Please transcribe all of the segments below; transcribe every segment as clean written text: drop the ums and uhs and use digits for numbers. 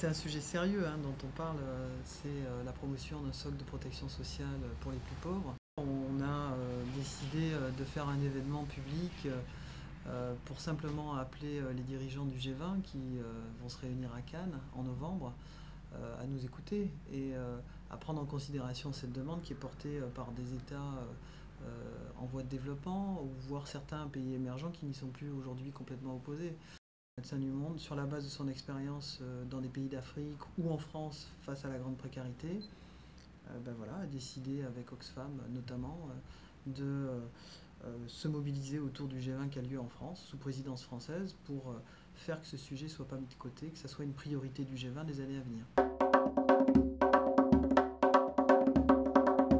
C'est un sujet sérieux dont on parle, c'est la promotion d'un socle de protection sociale pour les plus pauvres. On a décidé de faire un événement public pour simplement appeler les dirigeants du G20 qui vont se réunir à Cannes en novembre à nous écouter et à prendre en considération cette demande qui est portée par des États en voie de développement ou voire certains pays émergents qui n'y sont plus aujourd'hui complètement opposés. Médecin du Monde, sur la base de son expérience dans des pays d'Afrique ou en France face à la grande précarité, a décidé avec Oxfam notamment de se mobiliser autour du G20 qui a lieu en France, sous présidence française, pour faire que ce sujet ne soit pas mis de côté, que ce soit une priorité du G20 des années à venir.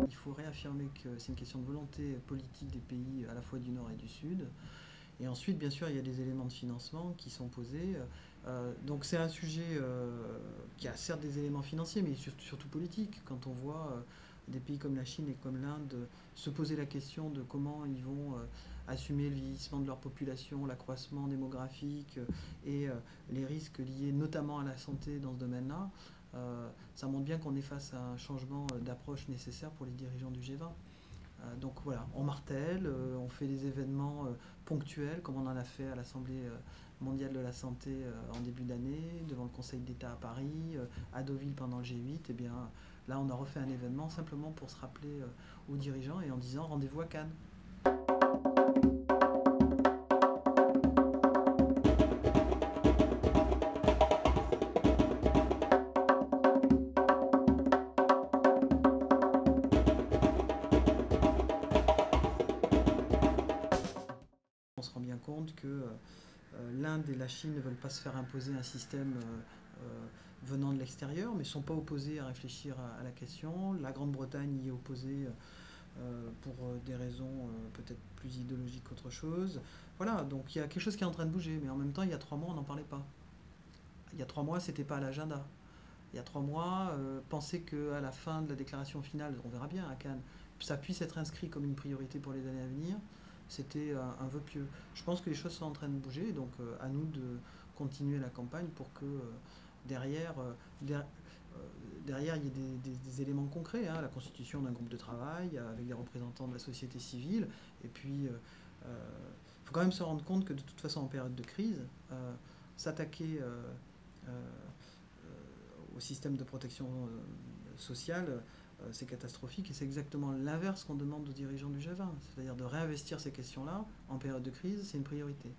Il faut réaffirmer que c'est une question de volonté politique des pays à la fois du Nord et du Sud. Et ensuite, bien sûr, il y a des éléments de financement qui sont posés. Donc c'est un sujet qui a certes des éléments financiers, mais surtout politiques. Quand on voit des pays comme la Chine et comme l'Inde se poser la question de comment ils vont assumer le vieillissement de leur population, l'accroissement démographique et les risques liés notamment à la santé dans ce domaine-là, ça montre bien qu'on est face à un changement d'approche nécessaire pour les dirigeants du G20. Donc voilà, on martèle, on fait des événements ponctuels, comme on en a fait à l'Assemblée mondiale de la santé en début d'année, devant le Conseil d'État à Paris, à Deauville pendant le G8. Et bien là, on a refait un événement simplement pour se rappeler aux dirigeants et en disant rendez-vous à Cannes. On se rend bien compte que l'Inde et la Chine ne veulent pas se faire imposer un système venant de l'extérieur, mais ne sont pas opposés à réfléchir à la question. La Grande-Bretagne y est opposée pour des raisons peut-être plus idéologiques qu'autre chose. Voilà, donc il y a quelque chose qui est en train de bouger, mais en même temps, il y a 3 mois, on n'en parlait pas. Il y a 3 mois, c'était pas à l'agenda. Il y a 3 mois, penser qu'à la fin de la déclaration finale, on verra bien à Cannes, ça puisse être inscrit comme une priorité pour les années à venir, c'était un vœu pieux. Je pense que les choses sont en train de bouger, donc à nous de continuer la campagne pour que derrière, derrière, il y ait des éléments concrets, la constitution d'un groupe de travail avec des représentants de la société civile, et puis il faut quand même se rendre compte que de toute façon en période de crise, s'attaquer au système de protection sociale, c'est catastrophique et c'est exactement l'inverse qu'on demande aux dirigeants du G20, c'est-à-dire de réinvestir ces questions-là en période de crise, c'est une priorité.